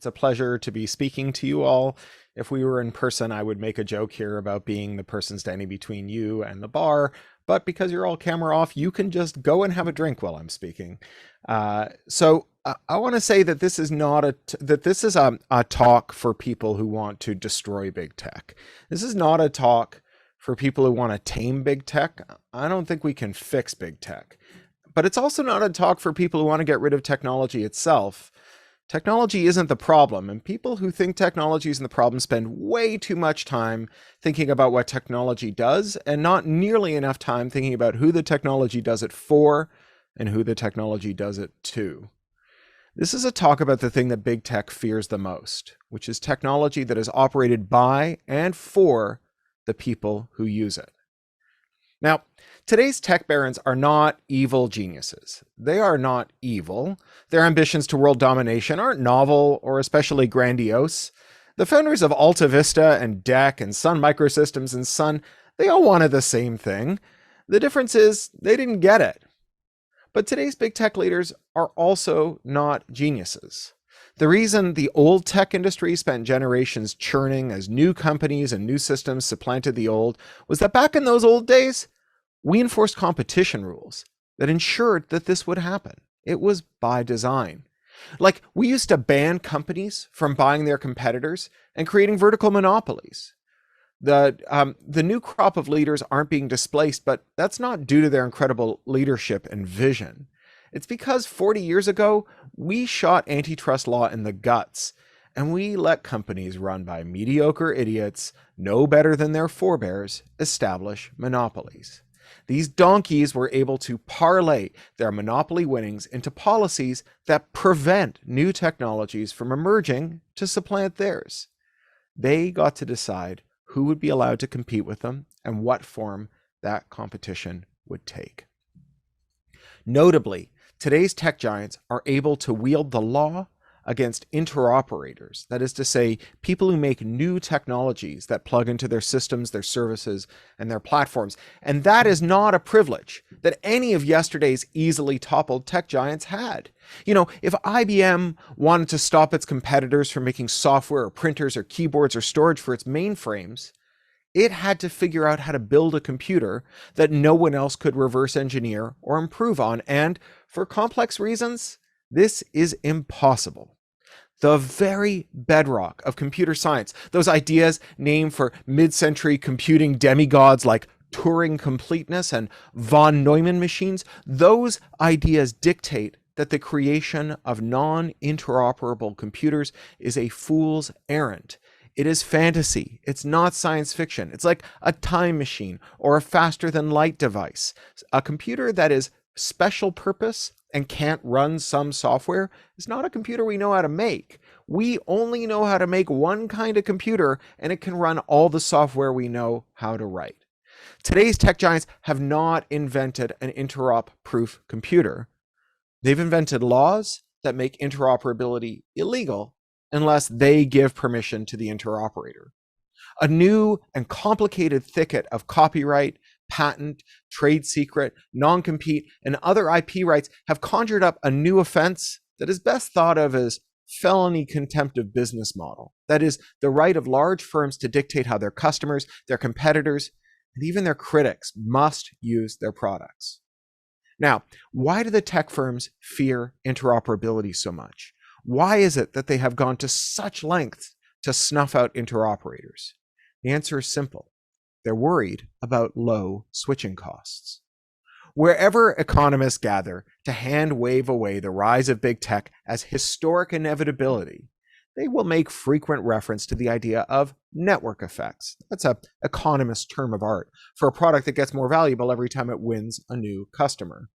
It's a pleasure to be speaking to you all. If we were in person, I would make a joke here about being the person standing between you and the bar, but because you're all camera off, you can just go and have a drink while I'm speaking. I want to say that this is not a talk for people who want to destroy big tech. This is not a talk for people who want to tame big tech. I don't think we can fix big tech. But it's also not a talk for people who want to get rid of technology itself. Technology isn't the problem, and people who think technology isn't the problem spend way too much time thinking about what technology does and not nearly enough time thinking about who the technology does it for and who the technology does it to. This is a talk about the thing that big tech fears the most, which is technology that is operated by and for the people who use it. Now, today's tech barons are not evil geniuses. They are not evil. Their ambitions to world domination aren't novel or especially grandiose. The founders of Alta Vista and DEC and Sun Microsystems and Sun, they all wanted the same thing. The difference is they didn't get it. But today's big tech leaders are also not geniuses. The reason the old tech industry spent generations churning as new companies and new systems supplanted the old was that back in those old days, we enforced competition rules that ensured that this would happen. It was by design. Like, we used to ban companies from buying their competitors and creating vertical monopolies. The new crop of leaders aren't being displaced, but that's not due to their incredible leadership and vision. It's because 40 years ago, we shot antitrust law in the guts, and we let companies run by mediocre idiots, no better than their forebears, establish monopolies. These donkeys were able to parlay their monopoly winnings into policies that prevent new technologies from emerging to supplant theirs. They got to decide who would be allowed to compete with them and what form that competition would take. Notably, today's tech giants are able to wield the law against interoperators. That is to say, people who make new technologies that plug into their systems, their services, and their platforms. And that is not a privilege that any of yesterday's easily toppled tech giants had. You know, if IBM wanted to stop its competitors from making software or printers or keyboards or storage for its mainframes, it had to figure out how to build a computer that no one else could reverse engineer or improve on. And for complex reasons, this is impossible. The very bedrock of computer science, those ideas named for mid-century computing demigods like Turing completeness and von Neumann machines, those ideas dictate that the creation of non-interoperable computers is a fool's errand. It is fantasy. It's not science fiction. It's like a time machine or a faster than light device. A computer that is special purpose and can't run some software is not a computer we know how to make. We only know how to make one kind of computer, and it can run all the software we know how to write. Today's tech giants have not invented an interop-proof computer. They've invented laws that make interoperability illegal unless they give permission to the interoperator. A new and complicated thicket of copyright, patent, trade secret, non-compete, and other IP rights have conjured up a new offense that is best thought of as felony contempt of business model. That is, the right of large firms to dictate how their customers, their competitors, and even their critics must use their products. Now, why do the tech firms fear interoperability so much? Why is it that they have gone to such lengths to snuff out interoperators? The answer is simple. They're worried about low switching costs. Wherever economists gather to hand wave away the rise of big tech as historic inevitability, they will make frequent reference to the idea of network effects. That's an economist term of art for a product that gets more valuable every time it wins a new customer.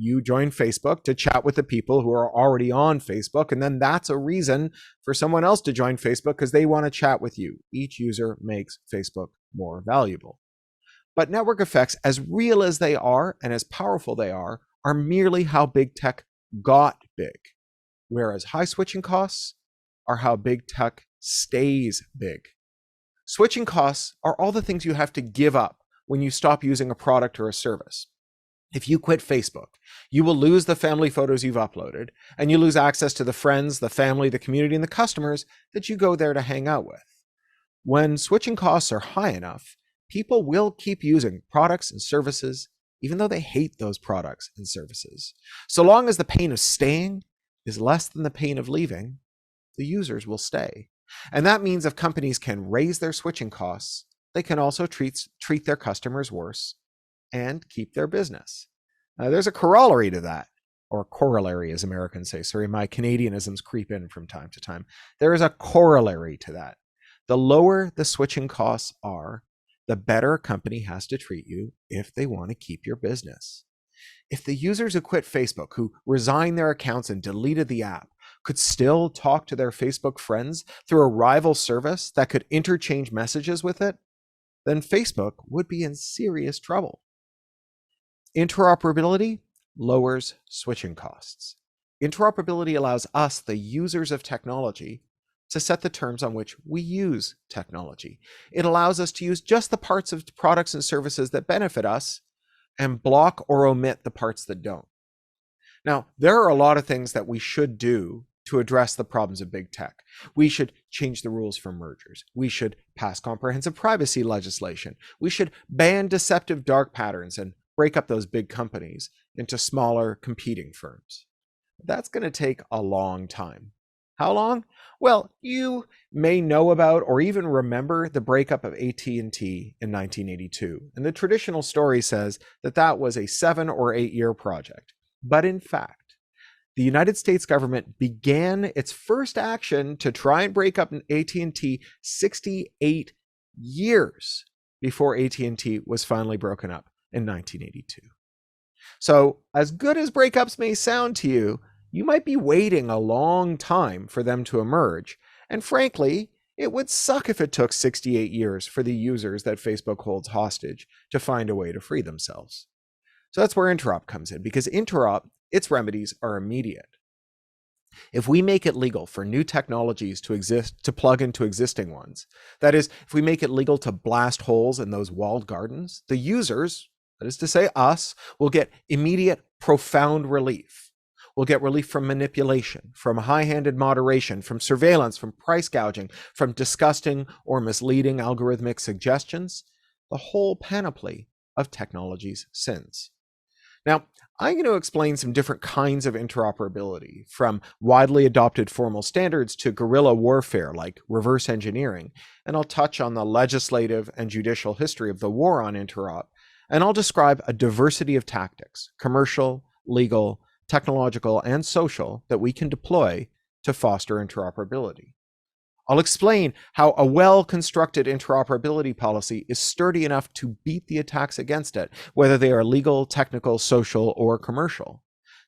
You join Facebook to chat with the people who are already on Facebook, and then that's a reason for someone else to join Facebook because they want to chat with you. Each user makes Facebook more valuable. But network effects, as real as they are and as powerful they are merely how big tech got big, whereas high switching costs are how big tech stays big. Switching costs are all the things you have to give up when you stop using a product or a service. If you quit Facebook, you will lose the family photos you've uploaded, and you lose access to the friends, the family, the community, and the customers that you go there to hang out with. When switching costs are high enough, people will keep using products and services, even though they hate those products and services. So long as the pain of staying is less than the pain of leaving, the users will stay. And that means if companies can raise their switching costs, they can also treat their customers worse and keep their business. There's a corollary to that, or corollary as Americans say. Sorry, my Canadianisms creep in from time to time. There is a corollary to that. The lower the switching costs are, the better a company has to treat you if they want to keep your business. If the users who quit Facebook, who resigned their accounts and deleted the app, could still talk to their Facebook friends through a rival service that could interchange messages with it, then Facebook would be in serious trouble. Interoperability lowers switching costs. Interoperability allows us, the users of technology, to set the terms on which we use technology. It allows us to use just the parts of products and services that benefit us and block or omit the parts that don't. Now, there are a lot of things that we should do to address the problems of big tech. We should change the rules for mergers. We should pass comprehensive privacy legislation. We should ban deceptive dark patterns and break up those big companies into smaller competing firms. That's going to take a long time. How long? Well, you may know about or even remember the breakup of AT&T in 1982. And the traditional story says that that was a 7 or 8 year project. But in fact, the United States government began its first action to try and break up AT&T 68 years before AT&T was finally broken up in 1982. So as good as breakups may sound to you, you might be waiting a long time for them to emerge. And frankly, it would suck if it took 68 years for the users that Facebook holds hostage to find a way to free themselves. So that's where interop comes in, because interop, its remedies are immediate. If we make it legal for new technologies to plug into existing ones, that is, if we make it legal to blast holes in those walled gardens, the users, that is to say us, will get immediate, profound relief. We'll get relief from manipulation, from high-handed moderation, from surveillance, from price gouging, from disgusting or misleading algorithmic suggestions, the whole panoply of technology's sins. Now, I'm going to explain some different kinds of interoperability, from widely adopted formal standards to guerrilla warfare like reverse engineering, and I'll touch on the legislative and judicial history of the war on interop, and I'll describe a diversity of tactics, commercial, legal, technological, and social, that we can deploy to foster interoperability. I'll explain how a well-constructed interoperability policy is sturdy enough to beat the attacks against it, whether they are legal, technical, social, or commercial.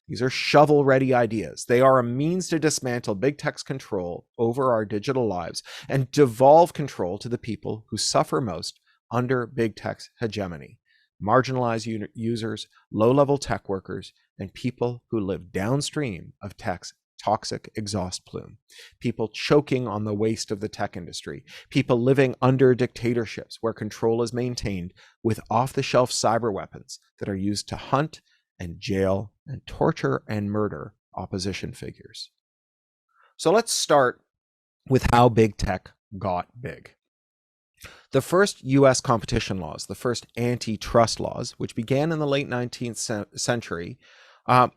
These are shovel-ready ideas. They are a means to dismantle big tech's control over our digital lives and devolve control to the people who suffer most under big tech's hegemony: marginalized users, low-level tech workers, and people who live downstream of tech's toxic exhaust plume, people choking on the waste of the tech industry, people living under dictatorships where control is maintained with off-the-shelf cyber weapons that are used to hunt and jail and torture and murder opposition figures. So let's start with how big tech got big. The first US competition laws, the first antitrust laws, which began in the late 19th century,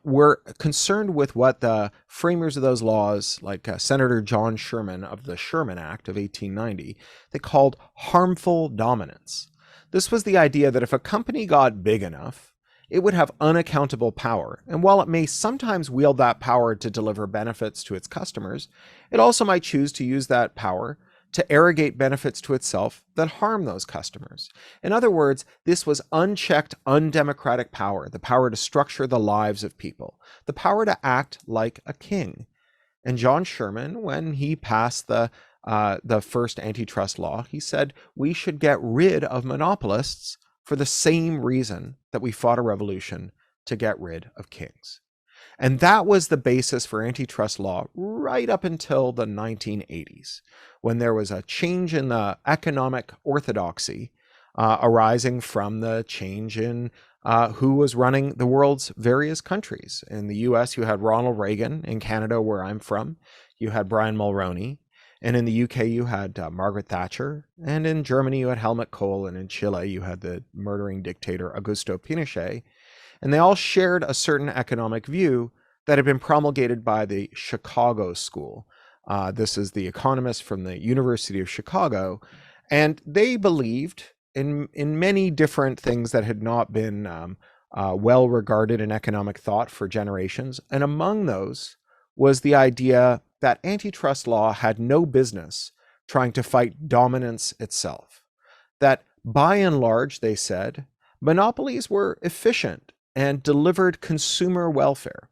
were concerned with what the framers of those laws, like Senator John Sherman of the Sherman Act of 1890, they called harmful dominance. This was the idea that if a company got big enough, it would have unaccountable power. And while it may sometimes wield that power to deliver benefits to its customers, it also might choose to use that power to arrogate benefits to itself that harm those customers. In other words, this was unchecked, undemocratic power, the power to structure the lives of people, the power to act like a king. And John Sherman, when he passed the first antitrust law, he said we should get rid of monopolists for the same reason that we fought a revolution to get rid of kings. And that was the basis for antitrust law right up until the 1980s, when there was a change in the economic orthodoxy arising from the change in who was running the world's various countries. In the US, you had Ronald Reagan. In Canada, where I'm from, you had Brian Mulroney. And in the UK, you had Margaret Thatcher. And in Germany, you had Helmut Kohl. And in Chile, you had the murdering dictator Augusto Pinochet. And they all shared a certain economic view that had been promulgated by the Chicago School. This is the economist from the University of Chicago. And they believed in many different things that had not been well regarded in economic thought for generations. And among those was the idea that antitrust law had no business trying to fight dominance itself. That by and large, they said, monopolies were efficient and delivered consumer welfare.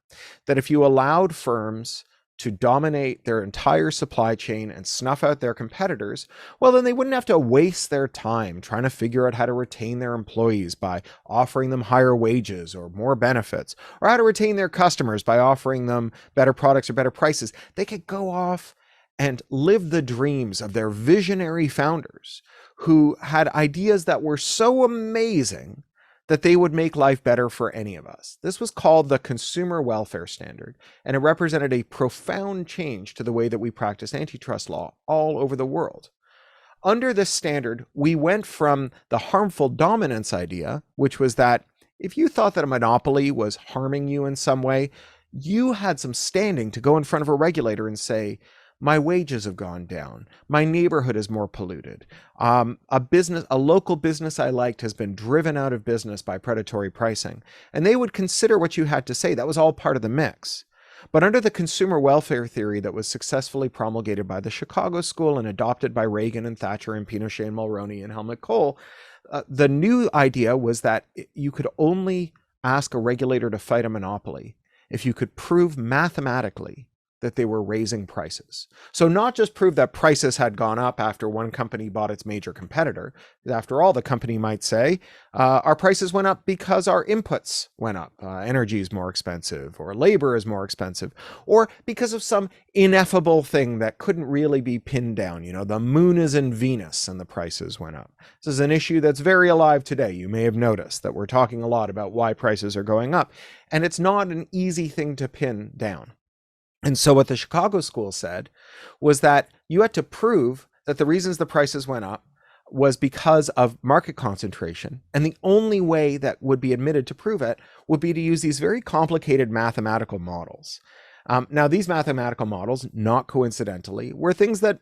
That if you allowed firms to dominate their entire supply chain and snuff out their competitors, well, then they wouldn't have to waste their time trying to figure out how to retain their employees by offering them higher wages or more benefits, or how to retain their customers by offering them better products or better prices. They could go off and live the dreams of their visionary founders who had ideas that were so amazing that they would make life better for any of us. This was called the Consumer Welfare Standard, and it represented a profound change to the way that we practice antitrust law all over the world. Under this standard, we went from the harmful dominance idea, which was that if you thought that a monopoly was harming you in some way, you had some standing to go in front of a regulator and say, my wages have gone down. My neighborhood is more polluted. A local business I liked has been driven out of business by predatory pricing. And they would consider what you had to say. That was all part of the mix. But under the consumer welfare theory that was successfully promulgated by the Chicago School and adopted by Reagan and Thatcher and Pinochet and Mulroney and Helmut Kohl, the new idea was that you could only ask a regulator to fight a monopoly if you could prove mathematically that they were raising prices. So not just prove that prices had gone up after one company bought its major competitor. After all, the company might say, our prices went up because our inputs went up. Energy is more expensive, or labor is more expensive, or because of some ineffable thing that couldn't really be pinned down. You know, the moon is in Venus and the prices went up. This is an issue that's very alive today. You may have noticed that we're talking a lot about why prices are going up, and it's not an easy thing to pin down. And so what the Chicago School said was that you had to prove that the reasons the prices went up was because of market concentration. And the only way that would be admitted to prove it would be to use these very complicated mathematical models. Now, these mathematical models, not coincidentally, were things that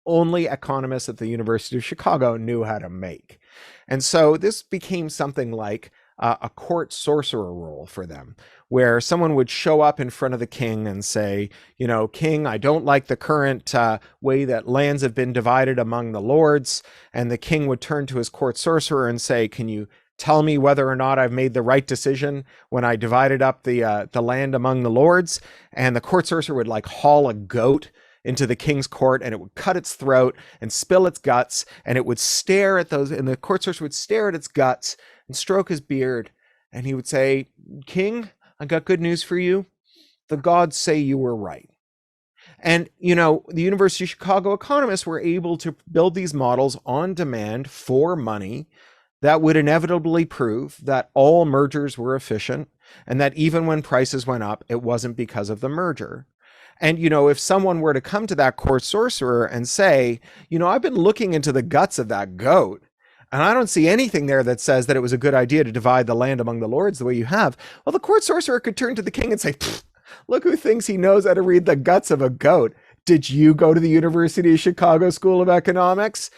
only economists at the University of Chicago knew how to make. And so this became something like a court sorcerer role for them, where someone would show up in front of the king and say, you know, king, I don't like the current way that lands have been divided among the lords. And the king would turn to his court sorcerer and say, can you tell me whether or not I've made the right decision when I divided up the land among the lords? And the court sorcerer would like haul a goat into the king's court, and it would cut its throat and spill its guts, and it would stare at those, and the court sorcerer would stare at its guts and stroke his beard, and he would say, king, I got good news for you. The gods say you were right. And, you know, the University of Chicago economists were able to build these models on demand for money that would inevitably prove that all mergers were efficient, and that even when prices went up, it wasn't because of the merger. And, you know, if someone were to come to that court sorcerer and say, you know, I've been looking into the guts of that goat, and I don't see anything there that says that it was a good idea to divide the land among the lords the way you have. Well, the court sorcerer could turn to the king and say, look who thinks he knows how to read the guts of a goat. Did you go to the University of Chicago School of Economics?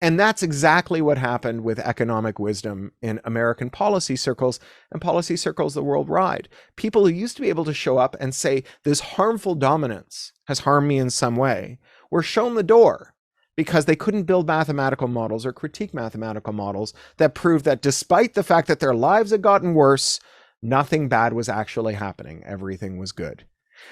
And that's exactly what happened with economic wisdom in American policy circles and policy circles the worldwide. People who used to be able to show up and say, this harmful dominance has harmed me in some way, were shown the door because they couldn't build mathematical models or critique mathematical models that proved that despite the fact that their lives had gotten worse, nothing bad was actually happening. Everything was good.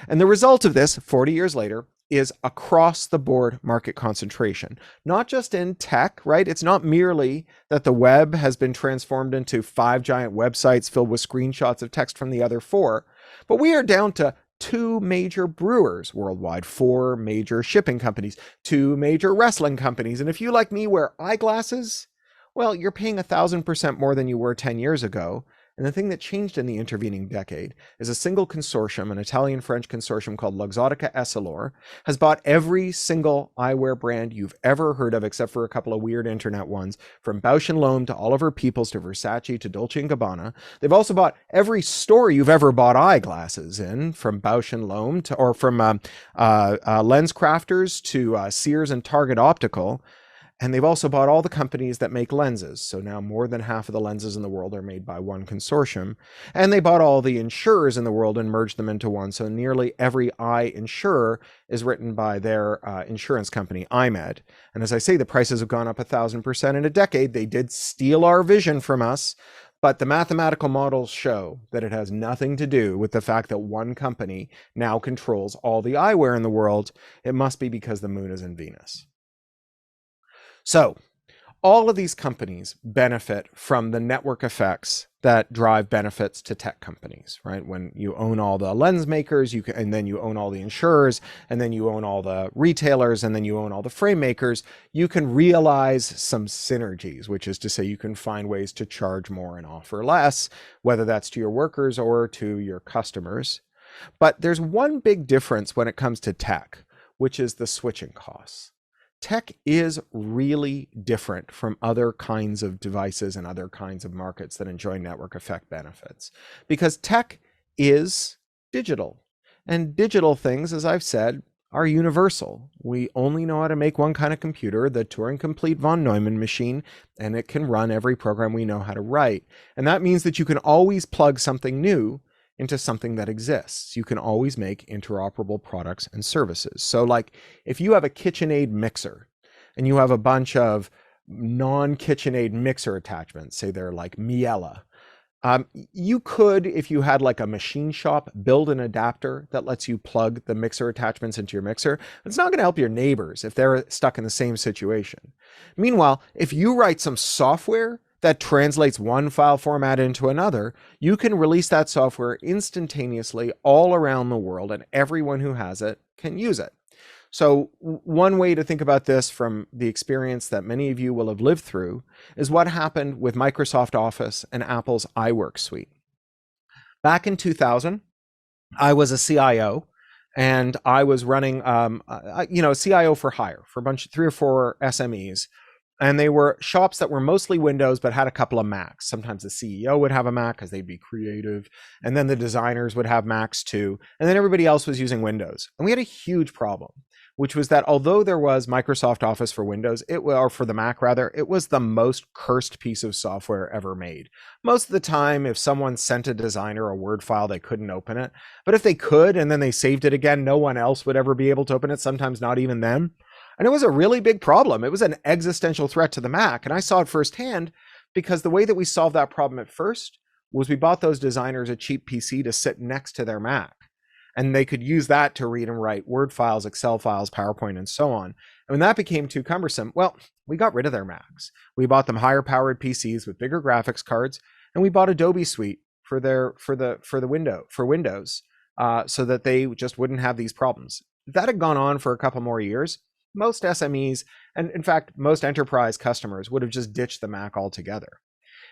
And the result of this, 40 years later, is across the board market concentration, not just in tech, right? It's not merely that the web has been transformed into 5 giant websites filled with screenshots of text from the other 4, but we are down to 2 major brewers worldwide, 4 major shipping companies, 2 major wrestling companies. And if you, like me, wear eyeglasses, well, you're paying 1,000% more than you were 10 years ago. And the thing that changed in the intervening decade is a single consortium, an Italian-French consortium called Luxottica Essilor, has bought every single eyewear brand you've ever heard of, except for a couple of weird internet ones, from Bausch & Lomb to Oliver Peoples to Versace to Dolce & Gabbana. They've also bought every store you've ever bought eyeglasses in, from Bausch & Lomb to, or from Lens Crafters to Sears and Target Optical. And they've also bought all the companies that make lenses. So now more than half of the lenses in the world are made by one consortium. And they bought all the insurers in the world and merged them into one. So nearly every eye insurer is written by their insurance company, IMED. And as I say, the prices have gone up 1,000% in a decade. They did steal our vision from us. But the mathematical models show that it has nothing to do with the fact that one company now controls all the eyewear in the world. It must be because the moon is in Venus. So all of these companies benefit from the network effects that drive benefits to tech companies, right? When you own all the lens makers, and then you own all the insurers, and then you own all the retailers, and then you own all the frame makers, you can realize some synergies, which is to say you can find ways to charge more and offer less, whether that's to your workers or to your customers. But there's one big difference when it comes to tech, which is the switching costs. Tech is really different from other kinds of devices and other kinds of markets that enjoy network effect benefits, because tech is digital, and digital things, as I've said, are universal. We only know how to make one kind of computer, the Turing complete von Neumann machine, and it can run every program we know how to write. And that means that you can always plug something new into something that exists. You can always make interoperable products and services. So like if you have a KitchenAid mixer and you have a bunch of non-KitchenAid mixer attachments, say they're like Miele, you could, if you had like a machine shop, build an adapter that lets you plug the mixer attachments into your mixer. It's not going to help your neighbors if they're stuck in the same situation. Meanwhile, if you write some software that translates one file format into another, you can release that software instantaneously all around the world, and everyone who has it can use it. So one way to think about this from the experience that many of you will have lived through is what happened with Microsoft Office and Apple's Iwork suite. Back in 2000, I was a CIO, and I was running, CIO for hire for a bunch of 3 or 4 SMEs. And they were shops that were mostly Windows, but had a couple of Macs. Sometimes the CEO would have a Mac because they'd be creative. And then the designers would have Macs too. And then everybody else was using Windows. And we had a huge problem, which was that although there was Microsoft Office for Windows, or for the Mac rather, it was the most cursed piece of software ever made. Most of the time, if someone sent a designer a Word file, they couldn't open it. But if they could, and then they saved it again, no one else would ever be able to open it, sometimes not even them. And it was a really big problem. It was an existential threat to the Mac. And I saw it firsthand because the way that we solved that problem at first was we bought those designers a cheap PC to sit next to their Mac. And they could use that to read and write Word files, Excel files, PowerPoint, and so on. And when that became too cumbersome, well, we got rid of their Macs. We bought them higher powered PCs with bigger graphics cards, and we bought Adobe Suite for Windows, so that they just wouldn't have these problems. If that had gone on for a couple more years, most SMEs, and in fact, most enterprise customers would have just ditched the Mac altogether.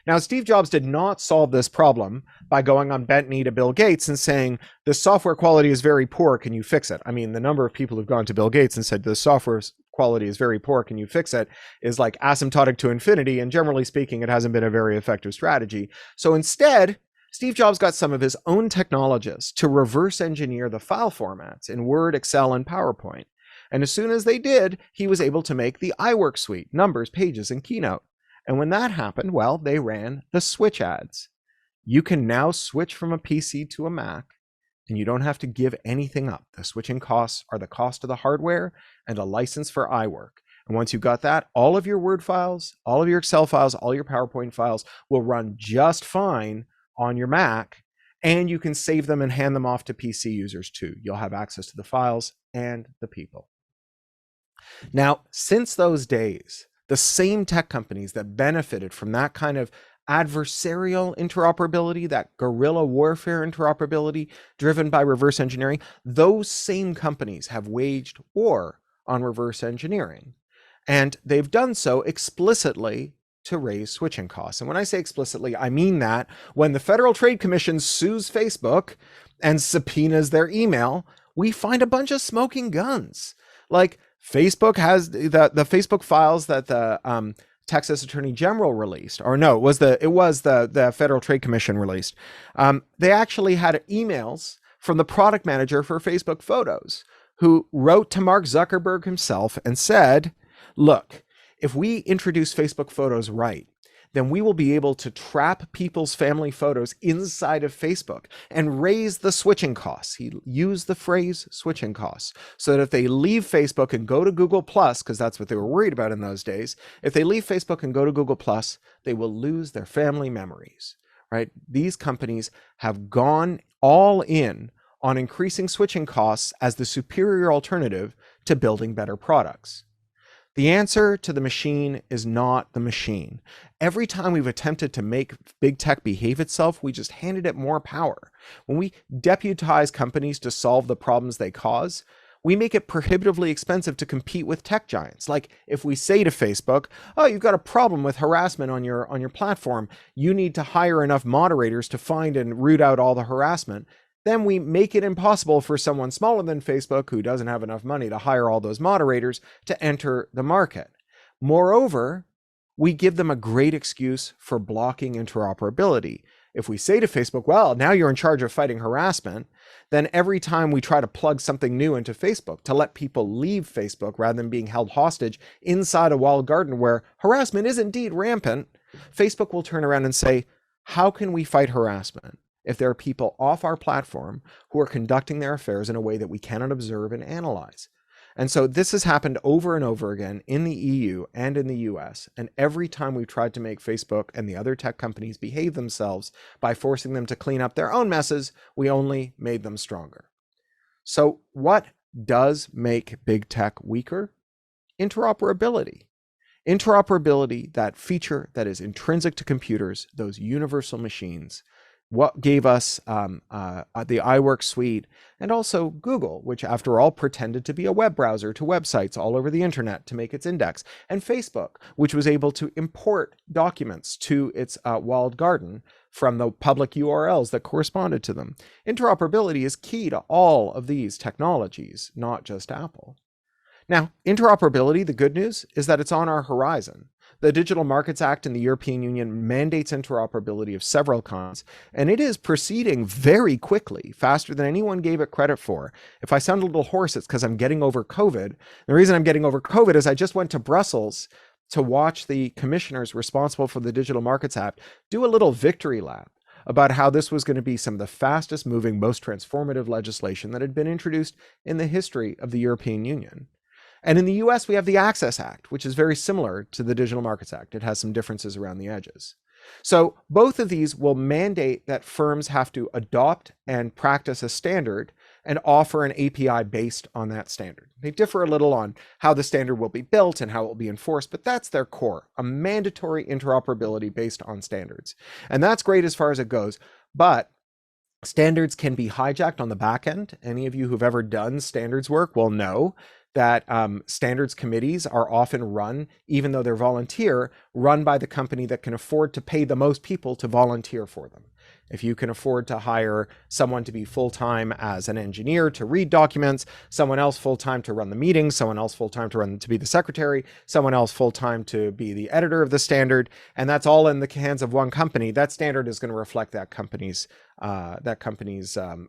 Now, Steve Jobs did not solve this problem by going on bent knee to Bill Gates and saying, the software quality is very poor, can you fix it? I mean, the number of people who've gone to Bill Gates and said, the software quality is very poor, can you fix it, is like asymptotic to infinity, and generally speaking, it hasn't been a very effective strategy. So instead, Steve Jobs got some of his own technologists to reverse engineer the file formats in Word, Excel, and PowerPoint. And as soon as they did, he was able to make the Iwork suite, Numbers, Pages, and Keynote. And when that happened, well, they ran the switch ads. You can now switch from a PC to a Mac, and you don't have to give anything up. The switching costs are the cost of the hardware and a license for Iwork. And once you've got that, all of your Word files, all of your Excel files, all your PowerPoint files will run just fine on your Mac, and you can save them and hand them off to PC users too. You'll have access to the files and the people. Now, since those days, the same tech companies that benefited from that kind of adversarial interoperability, that guerrilla warfare interoperability driven by reverse engineering, those same companies have waged war on reverse engineering. And they've done so explicitly to raise switching costs. And when I say explicitly, I mean that when the Federal Trade Commission sues Facebook and subpoenas their email, we find a bunch of smoking guns. Like Facebook has the Facebook files that the Texas Attorney General released, or no, it was the Federal Trade Commission released. They actually had emails from the product manager for Facebook Photos, who wrote to Mark Zuckerberg himself and said, look, if we introduce Facebook Photos right, then we will be able to trap people's family photos inside of Facebook and raise the switching costs. He used the phrase switching costs, so that if they leave Facebook and go to Google+, because that's what they were worried about in those days, if they leave Facebook and go to Google+, they will lose their family memories, right? These companies have gone all in on increasing switching costs as the superior alternative to building better products. The answer to the machine is not the machine. Every time we've attempted to make big tech behave itself, we just handed it more power. When we deputize companies to solve the problems they cause, we make it prohibitively expensive to compete with tech giants. Like if we say to Facebook, oh, you've got a problem with harassment on your platform, you need to hire enough moderators to find and root out all the harassment. Then we make it impossible for someone smaller than Facebook, who doesn't have enough money to hire all those moderators, to enter the market. Moreover, we give them a great excuse for blocking interoperability. If we say to Facebook, well, now you're in charge of fighting harassment, then every time we try to plug something new into Facebook to let people leave Facebook rather than being held hostage inside a walled garden where harassment is indeed rampant, Facebook will turn around and say, how can we fight harassment if there are people off our platform who are conducting their affairs in a way that we cannot observe and analyze? And so this has happened over and over again in the EU and in the US. And every time we've tried to make Facebook and the other tech companies behave themselves by forcing them to clean up their own messes, we only made them stronger. So what does make big tech weaker? Interoperability. Interoperability, that feature that is intrinsic to computers, those universal machines, what gave us the Iwork suite, and also Google, which after all pretended to be a web browser to websites all over the internet to make its index, and Facebook, which was able to import documents to its walled garden from the public URLs that corresponded to them. Interoperability is key to all of these technologies, not just Apple. Now, interoperability, the good news is that it's on our horizon. The Digital Markets Act in the European Union mandates interoperability of several kinds, and it is proceeding very quickly, faster than anyone gave it credit for. If I sound a little hoarse, it's because I'm getting over COVID. The reason I'm getting over COVID is I just went to Brussels to watch the commissioners responsible for the Digital Markets Act do a little victory lap about how this was going to be some of the fastest moving, most transformative legislation that had been introduced in the history of the European Union. And in the US, we have the Access Act, which is very similar to the Digital Markets Act. It has some differences around the edges. So both of these will mandate that firms have to adopt and practice a standard and offer an API based on that standard. They differ a little on how the standard will be built and how it will be enforced, but that's their core, a mandatory interoperability based on standards. And that's great as far as it goes, but standards can be hijacked on the back end. Any of you who've ever done standards work will know that standards committees are often run, even though they're volunteer, run by the company that can afford to pay the most people to volunteer for them. If you can afford to hire someone to be full-time as an engineer to read documents, someone else full-time to run the meetings, someone else full-time to be the secretary, someone else full-time to be the editor of the standard, and that's all in the hands of one company, that standard is going to reflect that company's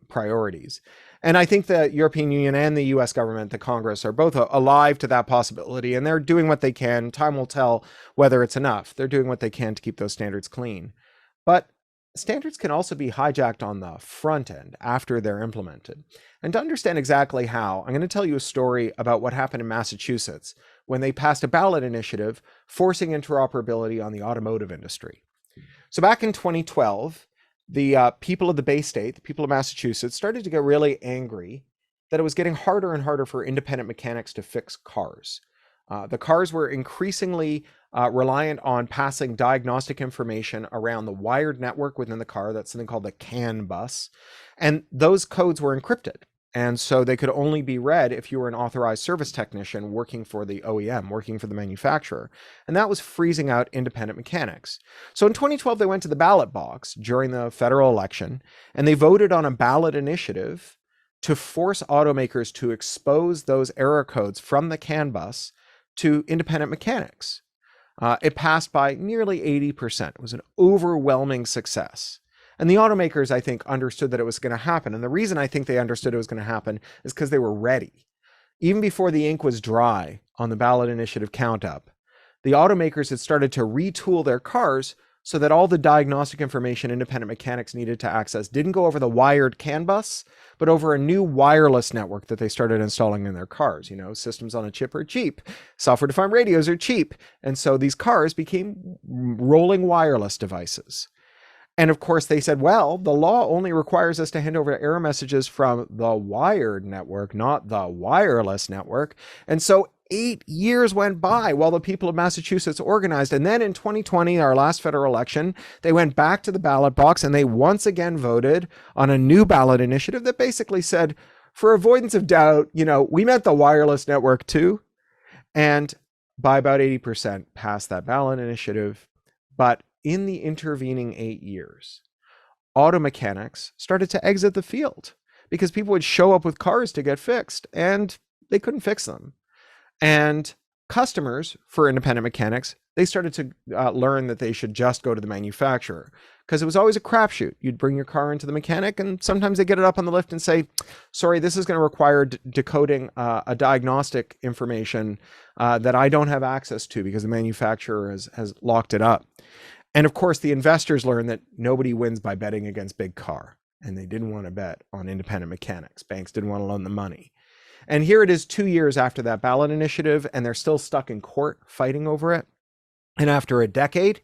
priorities. And I think the European Union and the US government, the Congress, are both alive to that possibility, and they're doing what they can. Time will tell whether it's enough. They're doing what they can to keep those standards clean. But standards can also be hijacked on the front end after they're implemented. And to understand exactly how, I'm going to tell you a story about what happened in Massachusetts when they passed a ballot initiative forcing interoperability on the automotive industry. So back in 2012, the people of the Bay State, the people of Massachusetts, started to get really angry that it was getting harder and harder for independent mechanics to fix cars. The cars were increasingly reliant on passing diagnostic information around the wired network within the car. That's something called the CAN bus. And those codes were encrypted. And so they could only be read if you were an authorized service technician working for the OEM, working for the manufacturer. And that was freezing out independent mechanics. So in 2012, they went to the ballot box during the federal election, and they voted on a ballot initiative to force automakers to expose those error codes from the CAN bus to independent mechanics. It passed by nearly 80%. It was an overwhelming success. And the automakers, I think, understood that it was going to happen. And the reason I think they understood it was going to happen is because they were ready. Even before the ink was dry on the ballot initiative count up, the automakers had started to retool their cars so that all the diagnostic information independent mechanics needed to access didn't go over the wired CAN bus, but over a new wireless network that they started installing in their cars. You know, systems on a chip are cheap, software-defined radios are cheap, and so these cars became rolling wireless devices. And of course, they said, well, the law only requires us to hand over error messages from the wired network, not the wireless network. And so 8 years went by while the people of Massachusetts organized. And then in 2020, our last federal election, they went back to the ballot box and they once again voted on a new ballot initiative that basically said, for avoidance of doubt, you know, we meant the wireless network too. And by about 80% passed that ballot initiative. But in the intervening 8 years, auto mechanics started to exit the field because people would show up with cars to get fixed and they couldn't fix them. And customers for independent mechanics, they started to learn that they should just go to the manufacturer because it was always a crapshoot. You'd bring your car into the mechanic and sometimes they get it up on the lift and say, sorry, this is going to require decoding a diagnostic information that I don't have access to because the manufacturer has locked it up. And of course, the investors learned that nobody wins by betting against big car, and they didn't want to bet on independent mechanics. Banks didn't want to loan the money. And here it is 2 years after that ballot initiative, and they're still stuck in court fighting over it. And after a decade,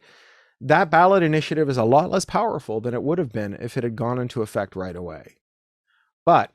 that ballot initiative is a lot less powerful than it would have been if it had gone into effect right away. But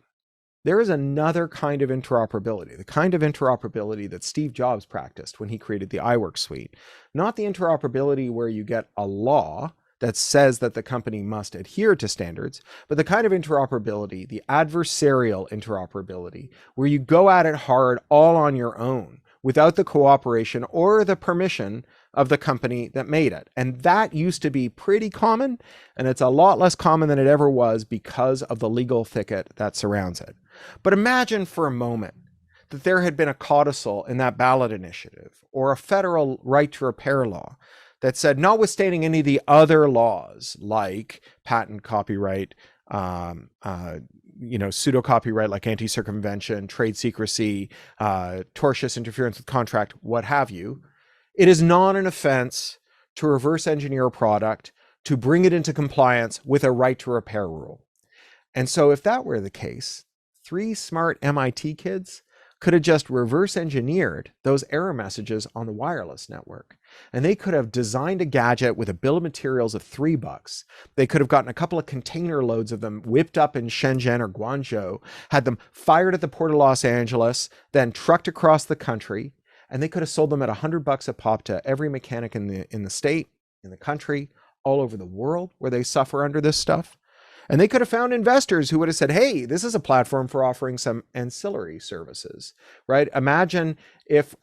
there is another kind of interoperability, the kind of interoperability that Steve Jobs practiced when he created the Iwork suite. Not the interoperability where you get a law that says that the company must adhere to standards, but the kind of interoperability, the adversarial interoperability, where you go at it hard all on your own without the cooperation or the permission of the company that made it. And that used to be pretty common, and it's a lot less common than it ever was because of the legal thicket that surrounds it. But imagine for a moment that there had been a codicil in that ballot initiative or a federal right to repair law that said, notwithstanding any of the other laws like patent, copyright, pseudo copyright like anti-circumvention, trade secrecy, tortious interference with contract, what have you, it is not an offense to reverse engineer a product to bring it into compliance with a right to repair rule. And so if that were the case, 3 smart MIT kids could have just reverse engineered those error messages on the wireless network. And they could have designed a gadget with a bill of materials of $3. They could have gotten a couple of container loads of them whipped up in Shenzhen or Guangzhou, had them fired at the port of Los Angeles, then trucked across the country. And they could have sold them at $100 a pop to every mechanic in the state, in the country, all over the world where they suffer under this stuff. And they could have found investors who would have said, hey, this is a platform for offering some ancillary services, right? Imagine if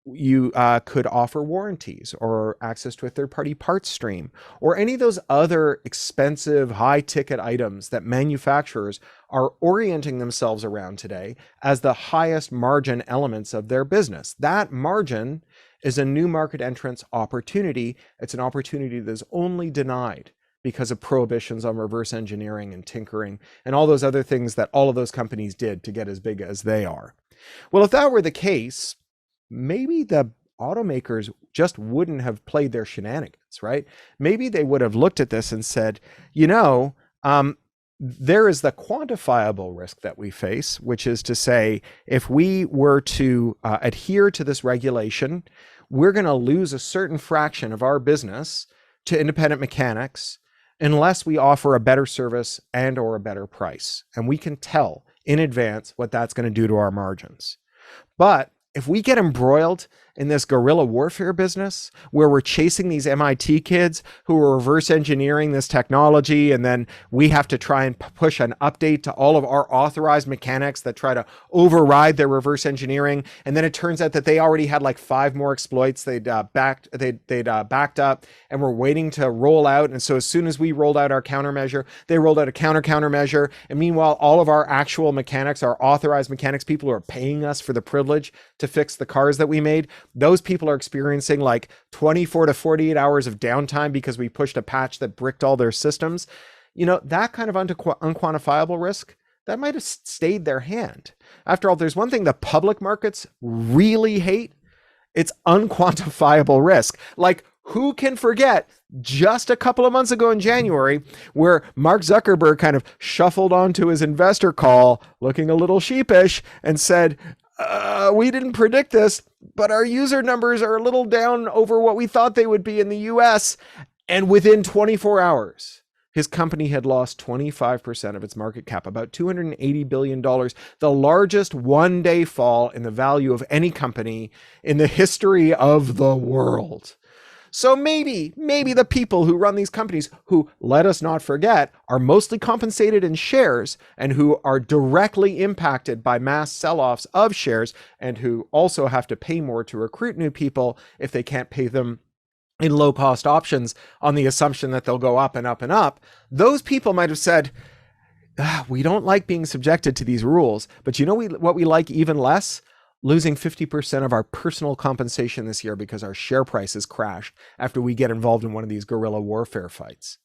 you could offer warranties or access to a third-party parts stream or any of those other expensive high-ticket items that manufacturers are orienting themselves around today as the highest margin elements of their business. That margin is a new market entrance opportunity. It's an opportunity that is only denied because of prohibitions on reverse engineering and tinkering and all those other things that all of those companies did to get as big as they are. Well, if that were the case, maybe the automakers just wouldn't have played their shenanigans, right? Maybe they would have looked at this and said, there is the quantifiable risk that we face, which is to say, if we were to adhere to this regulation, we're going to lose a certain fraction of our business to independent mechanics unless we offer a better service and or a better price. And we can tell in advance what that's going to do to our margins. But if we get embroiled in this guerrilla warfare business where we're chasing these MIT kids who are reverse engineering this technology, and then we have to try and push an update to all of our authorized mechanics that try to override their reverse engineering, and then it turns out that they already had like 5 more exploits they'd backed up and were waiting to roll out. And so as soon as we rolled out our countermeasure, they rolled out a countermeasure, and meanwhile all of our actual mechanics, our authorized mechanics, people who are paying us for the privilege to fix the cars that we made, those people are experiencing like 24 to 48 hours of downtime because we pushed a patch that bricked all their systems. You know, that kind of unquantifiable risk, that might have stayed their hand. After all, there's one thing the public markets really hate. It's unquantifiable risk. Like, who can forget just a couple of months ago in January where Mark Zuckerberg kind of shuffled onto his investor call looking a little sheepish and said, we didn't predict this, but our user numbers are a little down over what we thought they would be in the US. And within 24 hours, his company had lost 25% of its market cap, about $280 billion, the largest one-day fall in the value of any company in the history of the world. So maybe the people who run these companies, who, let us not forget, are mostly compensated in shares and who are directly impacted by mass sell-offs of shares, and who also have to pay more to recruit new people if they can't pay them in low-cost options on the assumption that they'll go up and up and up, those people might have said, we don't like being subjected to these rules, but you know what we like even less? Losing 50% of our personal compensation this year because our share prices crashed after we get involved in one of these guerrilla warfare fights.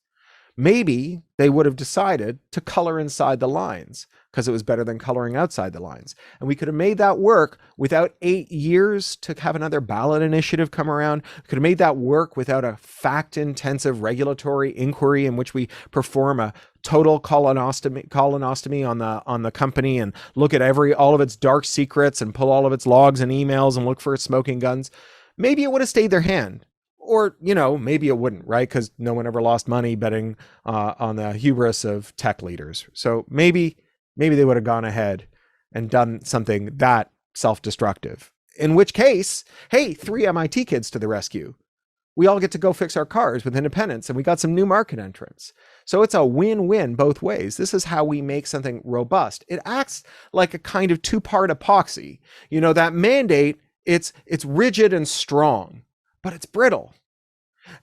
Maybe they would have decided to color inside the lines because it was better than coloring outside the lines. And we could have made that work without 8 years to have another ballot initiative come around. We could have made that work without a fact-intensive regulatory inquiry in which we perform a total colonoscopy on the company and look at all of its dark secrets and pull all of its logs and emails and look for its smoking guns. Maybe it would have stayed their hand. Or, you know, maybe it wouldn't, right? Because no one ever lost money betting on the hubris of tech leaders. So maybe they would have gone ahead and done something that self-destructive. In which case, hey, 3 MIT kids to the rescue. We all get to go fix our cars with independence, and we got some new market entrants. So it's a win-win both ways. This is how we make something robust. It acts like a kind of 2-part epoxy. You know, that mandate, it's rigid and strong, but it's brittle.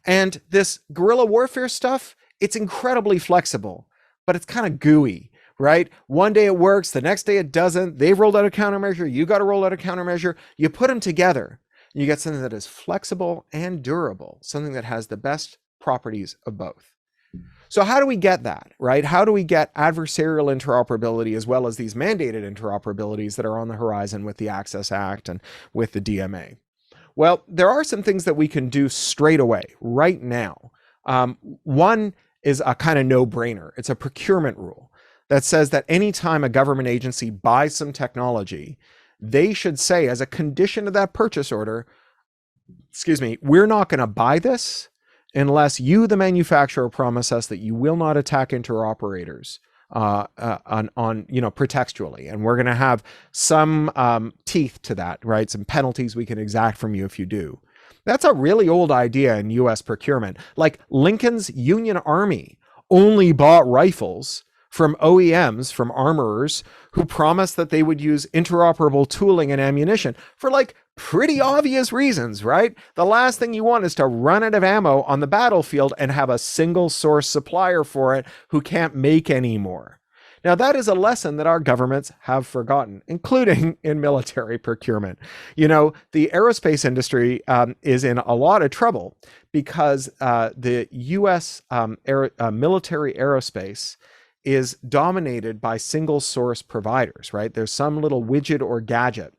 And this guerrilla warfare stuff, it's incredibly flexible, but it's kind of gooey, right? One day it works, the next day it doesn't. They've rolled out a countermeasure, you got to roll out a countermeasure. You put them together, you get something that is flexible and durable, something that has the best properties of both. So how do we get that, right? How do we get adversarial interoperability as well as these mandated interoperabilities that are on the horizon with the Access Act and with the DMA? Well, there are some things that we can do straight away, right now. One is a kind of no-brainer. It's a procurement rule that says that anytime a government agency buys some technology, they should say as a condition of that purchase order, we're not going to buy this unless you, the manufacturer, promise us that you will not attack interoperators pretextually, and we're going to have some teeth to that, right? Some penalties we can exact from you if you do. That's a really old idea in U.S. procurement. Like Lincoln's Union Army only bought rifles from OEMs, from armorers, who promised that they would use interoperable tooling and ammunition for like pretty obvious reasons, right? The last thing you want is to run out of ammo on the battlefield and have a single source supplier for it who can't make any more. Now, that is a lesson that our governments have forgotten, including in military procurement. You know, the aerospace industry is in a lot of trouble because the U.S. Military aerospace is dominated by single source providers, right? There's some little widget or gadget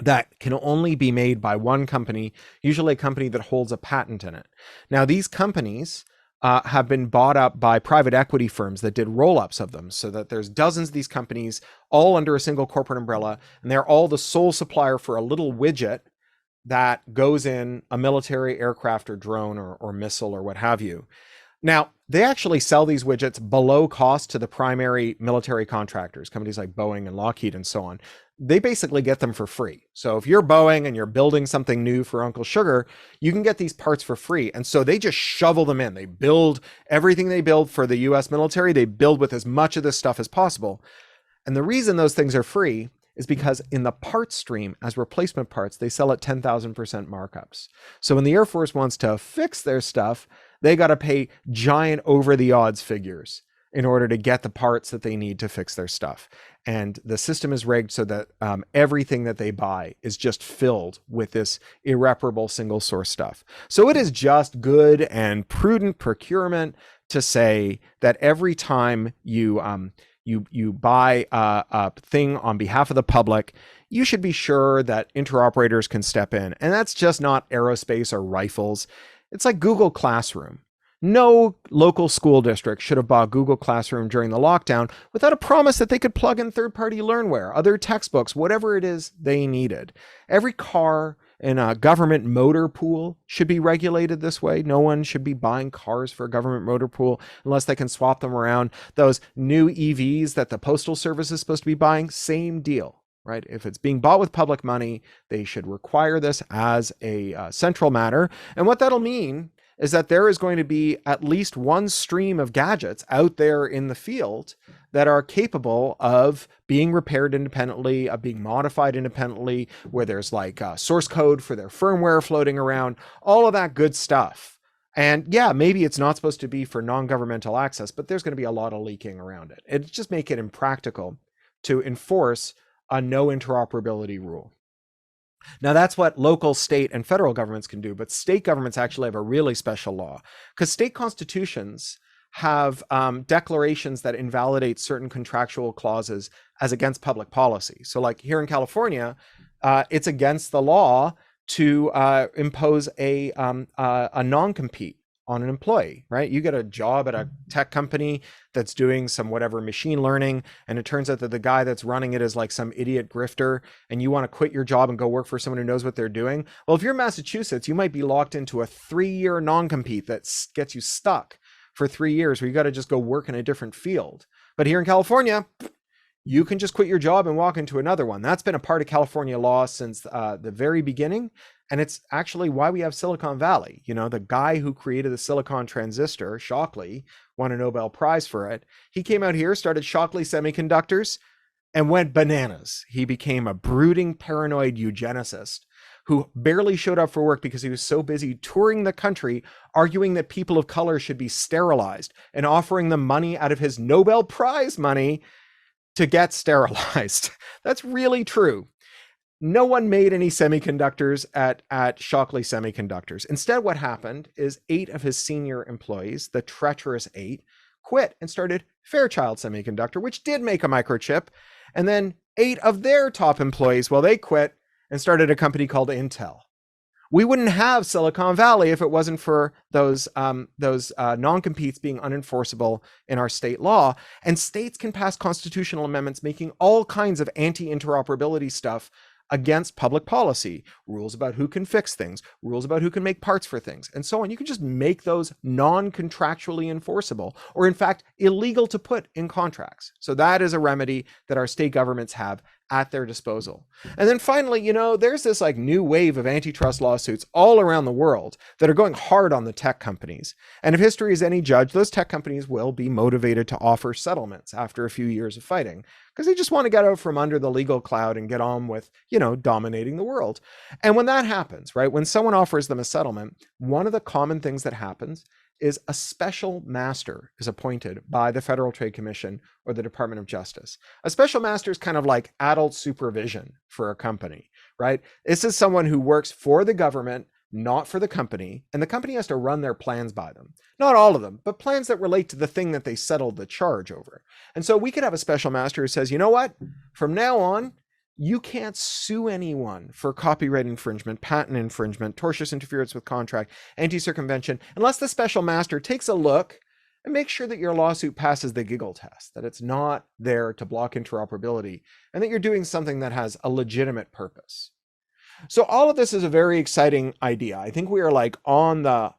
that can only be made by one company, usually a company that holds a patent in it. Now, these companies have been bought up by private equity firms that did roll-ups of them, so that there's dozens of these companies all under a single corporate umbrella, and they're all the sole supplier for a little widget that goes in a military aircraft or drone or missile or what have you. Now, they actually sell these widgets below cost to the primary military contractors, companies like Boeing and Lockheed and so on. they basically get them for free. So if you're Boeing and you're building something new for Uncle Sugar, you can get these parts for free. And so they just shovel them in. They build everything they build for the US military, they build with as much of this stuff as possible. And the reason those things are free is because in the parts stream as replacement parts, they sell at 10,000% markups. So when the Air Force wants to fix their stuff, they got to pay giant over the odds figures in order to get the parts that they need to fix their stuff. And the system is rigged so that everything that they buy is just filled with this irreparable single source stuff. So it is just good and prudent procurement to say that every time you buy a thing on behalf of the public, you should be sure that interoperators can step in. And that's just not aerospace or rifles. It's like Google Classroom. No local school district should have bought Google Classroom during the lockdown without a promise that they could plug in third-party learnware, other textbooks, whatever it is they needed. Every car in a government motor pool should be regulated this way. No one should be buying cars for a government motor pool unless they can swap them around. Those new EVs that the Postal Service is supposed to be buying, same deal, right? If it's being bought with public money, they should require this as a central matter. And what that'll mean is that there is going to be at least one stream of gadgets out there in the field that are capable of being repaired independently, of being modified independently, where there's like source code for their firmware floating around, all of that good stuff. And yeah, maybe it's not supposed to be for non-governmental access, but there's going to be a lot of leaking around it. It just make it impractical to enforce a no interoperability rule. Now that's what local, state, and federal governments can do, but state governments actually have a really special law because state constitutions have declarations that invalidate certain contractual clauses as against public policy. So like here in California, it's against the law to impose a non-compete on an employee, right? You get a job at a tech company that's doing some whatever machine learning, and it turns out that the guy that's running it is like some idiot grifter, and you want to quit your job and go work for someone who knows what they're doing. Well, if you're in Massachusetts, you might be locked into a 3-year non-compete that gets you stuck for 3 years, where you got to just go work in a different field. But here in California, you can just quit your job and walk into another one. That's been a part of California law since the very beginning. And it's actually why we have Silicon Valley. You know, the guy who created the silicon transistor, Shockley, won a Nobel Prize for it. He came out here, started Shockley Semiconductors, and went bananas. He became a brooding, paranoid eugenicist who barely showed up for work because he was so busy touring the country, arguing that people of color should be sterilized and offering them money out of his Nobel Prize money to get sterilized. That's really true. No one made any semiconductors at Shockley Semiconductors. Instead, what happened is 8 of his senior employees, the treacherous 8, quit and started Fairchild Semiconductor, which did make a microchip. And then 8 of their top employees, well, they quit and started a company called Intel. We wouldn't have Silicon Valley if it wasn't for those non-competes being unenforceable in our state law. And states can pass constitutional amendments making all kinds of anti-interoperability stuff against public policy, rules about who can fix things, rules about who can make parts for things, and so on. You can just make those non-contractually enforceable, or in fact, illegal to put in contracts. So that is a remedy that our state governments have at their disposal. And then finally, you know, there's this like new wave of antitrust lawsuits all around the world that are going hard on the tech companies. And if history is any judge, those tech companies will be motivated to offer settlements after a few years of fighting, because they just want to get out from under the legal cloud and get on with, you know, dominating the world. And when that happens, right, when someone offers them a settlement, one of the common things that happens is a special master is appointed by the Federal Trade Commission or the Department of Justice. A special master is kind of like adult supervision for a company, right? This is someone who works for the government, not for the company, and the company has to run their plans by them. Not all of them, but plans that relate to the thing that they settled the charge over. And so we could have a special master who says, you know what, from now on, you can't sue anyone for copyright infringement, patent infringement, tortious interference with contract, anti-circumvention, unless the special master takes a look and makes sure that your lawsuit passes the giggle test, that it's not there to block interoperability, and that you're doing something that has a legitimate purpose. So all of this is a very exciting idea. I think we are like on the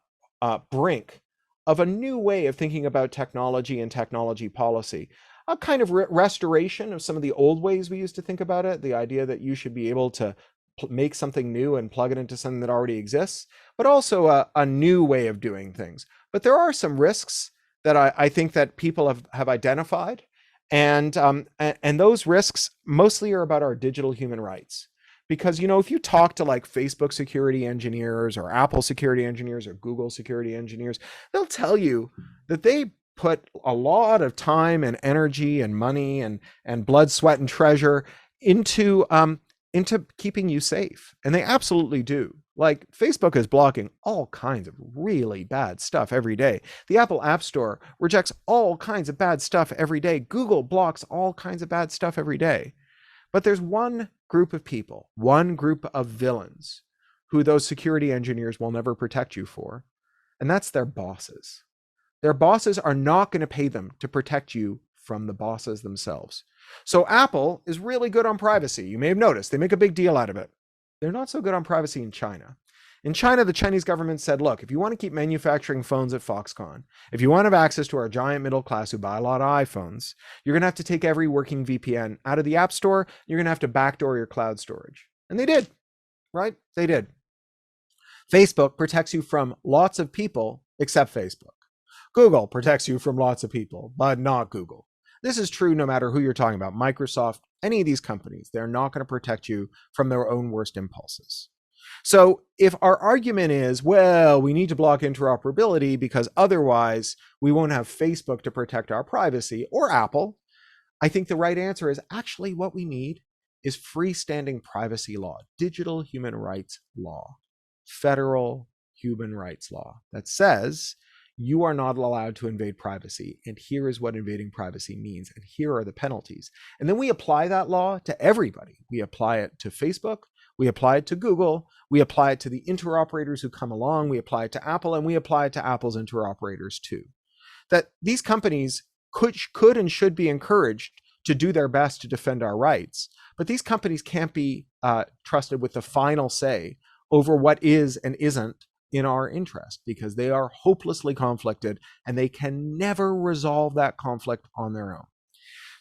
brink of a new way of thinking about technology and technology policy. a kind of restoration of some of the old ways we used to think about it. The idea that you should be able to make something new and plug it into something that already exists, but also a new way of doing things. But there are some risks that I think that people have identified, and those risks mostly are about our digital human rights. Because, if you talk to like Facebook security engineers or Apple security engineers or Google security engineers, they'll tell you that they put a lot of time and energy and money and blood, sweat, and treasure into keeping you safe. And they absolutely do. Like, Facebook is blocking all kinds of really bad stuff every day. The Apple App Store rejects all kinds of bad stuff every day. Google blocks all kinds of bad stuff every day. But there's one group of people, one group of villains who those security engineers will never protect you for, and that's their bosses. Their bosses are not going to pay them to protect you from the bosses themselves. So Apple is really good on privacy. You may have noticed they make a big deal out of it. They're not so good on privacy in China. In China, the Chinese government said, look, if you want to keep manufacturing phones at Foxconn, if you want to have access to our giant middle class who buy a lot of iPhones, you're going to have to take every working VPN out of the App Store. You're going to have to backdoor your cloud storage. And they did, right? They did. Facebook protects you from lots of people except Facebook. Google protects you from lots of people, but not Google. This is true no matter who you're talking about. Microsoft, any of these companies, they're not going to protect you from their own worst impulses. So if our argument is, well, we need to block interoperability because otherwise we won't have Facebook to protect our privacy, or Apple, I think the right answer is actually what we need is freestanding privacy law, digital human rights law, federal human rights law that says you are not allowed to invade privacy, and here is what invading privacy means, and here are the penalties. And then we apply that law to everybody. We apply it to Facebook, we apply it to Google, we apply it to the interoperators who come along, we apply it to Apple, and we apply it to Apple's interoperators too. That these companies could and should be encouraged to do their best to defend our rights, but these companies can't be trusted with the final say over what is and isn't in our interest, because they are hopelessly conflicted and they can never resolve that conflict on their own.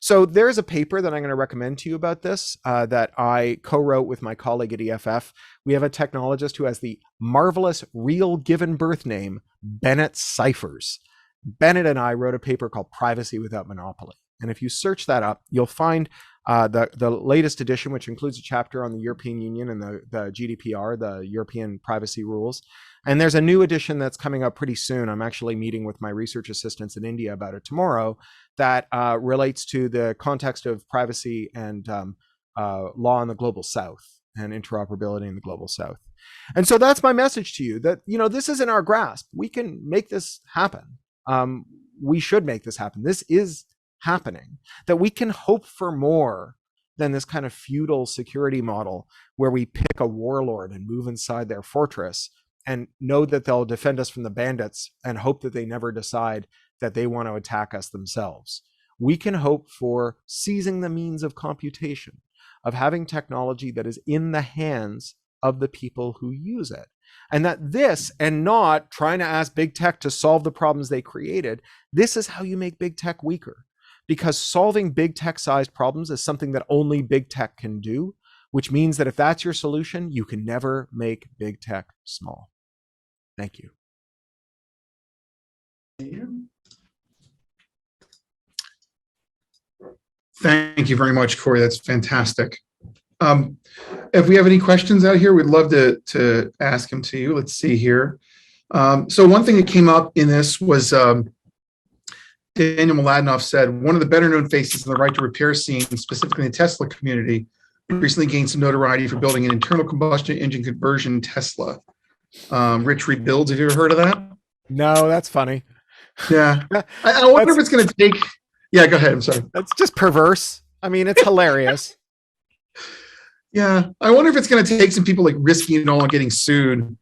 So there's a paper that I'm going to recommend to you about this that I co-wrote with my colleague at EFF. We have a technologist who has the marvelous real given birth name, Bennett Cyphers. Bennett and I wrote a paper called Privacy Without Monopoly. And if you search that up, you'll find the latest edition, which includes a chapter on the European Union and the GDPR, the European privacy rules. And there's a new edition that's coming up pretty soon. I'm actually meeting with my research assistants in India about it tomorrow that relates to the context of privacy and law in the global south and interoperability in the global south. And so that's my message to you, that, this is in our grasp. We can make this happen. We should make this happen. This is happening, that we can hope for more than this kind of feudal security model where we pick a warlord and move inside their fortress and know that they'll defend us from the bandits and hope that they never decide that they want to attack us themselves. We can hope for seizing the means of computation, of having technology that is in the hands of the people who use it. And that this, and not trying to ask big tech to solve the problems they created, this is how you make big tech weaker. Because solving big tech-sized problems is something that only big tech can do, which means that if that's your solution, you can never make big tech small. Thank you. Thank you very much, Cory. That's fantastic. If we have any questions out here, we'd love to ask them to you. Let's see here. So one thing that came up in this was Daniel Mladenoff said, one of the better known faces in the right to repair scene, specifically in the Tesla community, recently gained some notoriety for building an internal combustion engine conversion Tesla. Rich Rebuilds, have you ever heard of that? No, that's funny. Yeah. I wonder if it's going to take, yeah, go ahead. I'm sorry. That's just perverse. I mean, it's hilarious. Yeah. I wonder if it's going to take some people like risking it all and getting sued,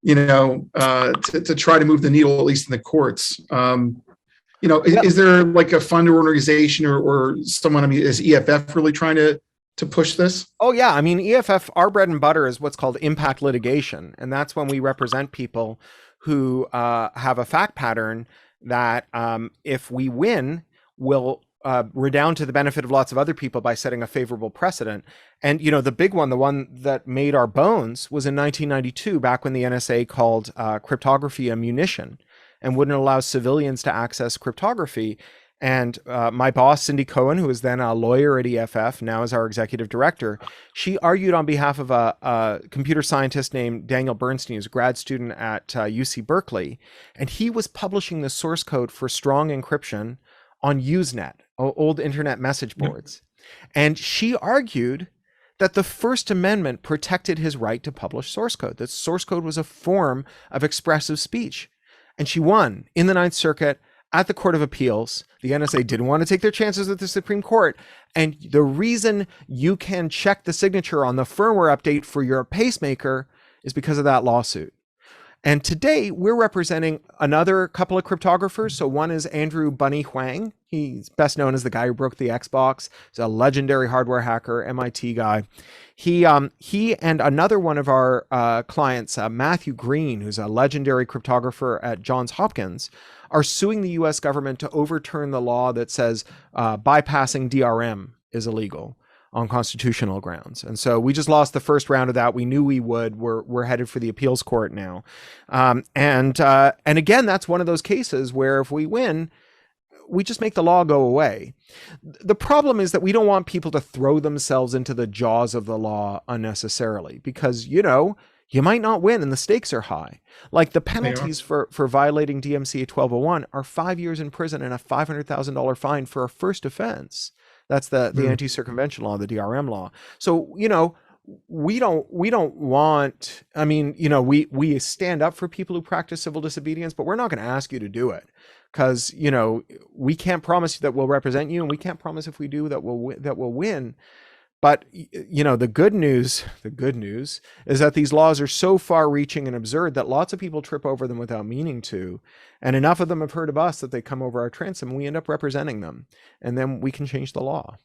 to try to move the needle, at least in the courts. Is there like a fund or organization or someone, is EFF really trying to push this? Oh, yeah. I mean, EFF, our bread and butter is what's called impact litigation. And that's when we represent people who have a fact pattern that if we win, will redound to the benefit of lots of other people by setting a favorable precedent. And, the big one, the one that made our bones, was in 1992, back when the NSA called cryptography a munition and wouldn't allow civilians to access cryptography. And my boss, Cindy Cohen, who was then a lawyer at EFF, now is our executive director, she argued on behalf of a computer scientist named Daniel Bernstein, who's a grad student at UC Berkeley. And he was publishing the source code for strong encryption on Usenet, old internet message boards. Yep. And she argued that the First Amendment protected his right to publish source code, that source code was a form of expressive speech. And she won in the Ninth Circuit at the Court of Appeals. The NSA didn't want to take their chances with the Supreme Court. And the reason you can check the signature on the firmware update for your pacemaker is because of that lawsuit. And today we're representing another couple of cryptographers. So one is Andrew Bunny Huang. He's best known as the guy who broke the Xbox. He's a legendary hardware hacker, MIT guy. He and another one of our clients, Matthew Green, who's a legendary cryptographer at Johns Hopkins, are suing the US government to overturn the law that says bypassing DRM is illegal on constitutional grounds. And so we just lost the first round of that. We knew we would. We're headed for the appeals court now. And again, that's one of those cases where if we win, we just make the law go away. The problem is that we don't want people to throw themselves into the jaws of the law unnecessarily, because, you might not win and the stakes are high. Like the penalties for violating DMCA 1201 are 5 years in prison and a $500,000 fine for a first offense. That's the anti-circumvention law, the DRM law. So, we don't want, we stand up for people who practice civil disobedience, but we're not going to ask you to do it because, we can't promise that we'll represent you, and we can't promise if we do that we'll win. But, the good news is that these laws are so far reaching and absurd that lots of people trip over them without meaning to. And enough of them have heard of us that they come over our transom and we end up representing them. And then we can change the law.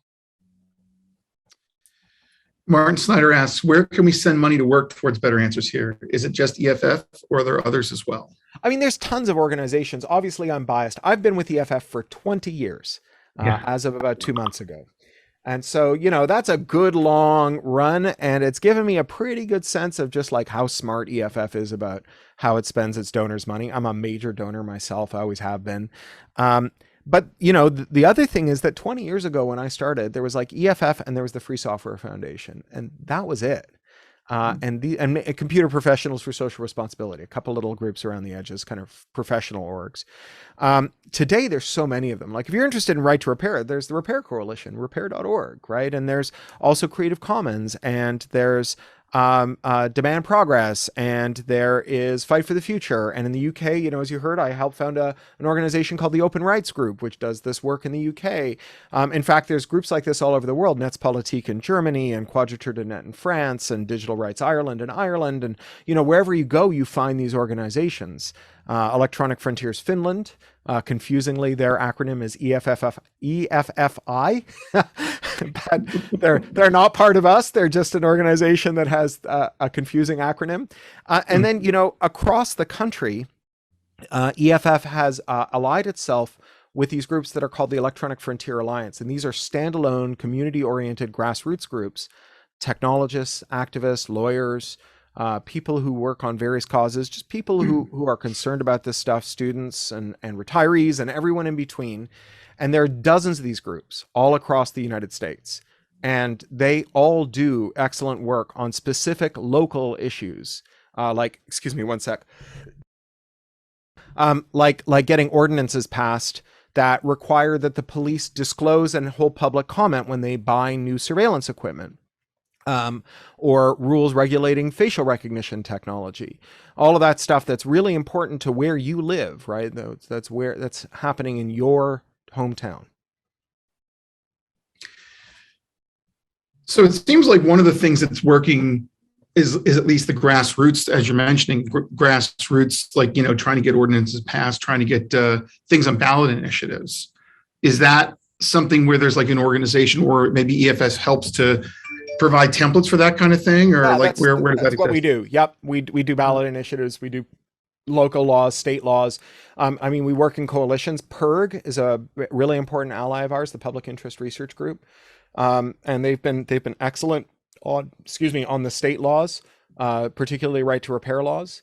Martin Snyder asks, where can we send money to work towards better answers here? Is it just EFF or are there others as well? There's tons of organizations. Obviously, I'm biased. I've been with EFF for 20 years, as of about 2 months ago. And so, that's a good long run, and it's given me a pretty good sense of just like how smart EFF is about how it spends its donors' money. I'm a major donor myself. I always have been. But, the other thing is that 20 years ago when I started, there was like EFF and there was the Free Software Foundation, and that was it. And computer professionals for social responsibility, a couple little groups around the edges, kind of professional orgs. Today, there's so many of them. Like if you're interested in Right to Repair, there's the Repair Coalition, repair.org, right? And there's also Creative Commons, and there's Demand Progress, and there is Fight for the Future. And in the UK, as you heard, I helped found an organization called the Open Rights Group, which does this work in the UK. In fact, there's groups like this all over the world, Netzpolitik in Germany, and Quadrature de Net in France, and Digital Rights Ireland in Ireland. And, wherever you go, you find these organizations. Electronic Frontiers Finland, confusingly, their acronym is EFFI. But they're not part of us. They're just an organization that has a confusing acronym. And then, across the country, EFF has allied itself with these groups that are called the Electronic Frontier Alliance. And these are standalone, community-oriented grassroots groups, technologists, activists, lawyers, people who work on various causes, just people who are concerned about this stuff, students and retirees and everyone in between. And there are dozens of these groups all across the United States. And they all do excellent work on specific local issues. Excuse me, one sec. Like getting ordinances passed that require that the police disclose and hold public comment when they buy new surveillance equipment. Or rules regulating facial recognition technology, all of that stuff that's really important to where you live, right? That's happening in your hometown. So it seems like one of the things that's working is at least the grassroots, as you're mentioning, grassroots, like, trying to get ordinances passed, trying to get things on ballot initiatives. Is that something where there's like an organization, or maybe EFS helps to provide templates for that kind of thing, or where does that exist? What we do. Yep, we do ballot initiatives. We do local laws, state laws. I mean, we work in coalitions. PIRG is a really important ally of ours, the Public Interest Research Group, and they've been excellent on on the state laws, particularly right to repair laws.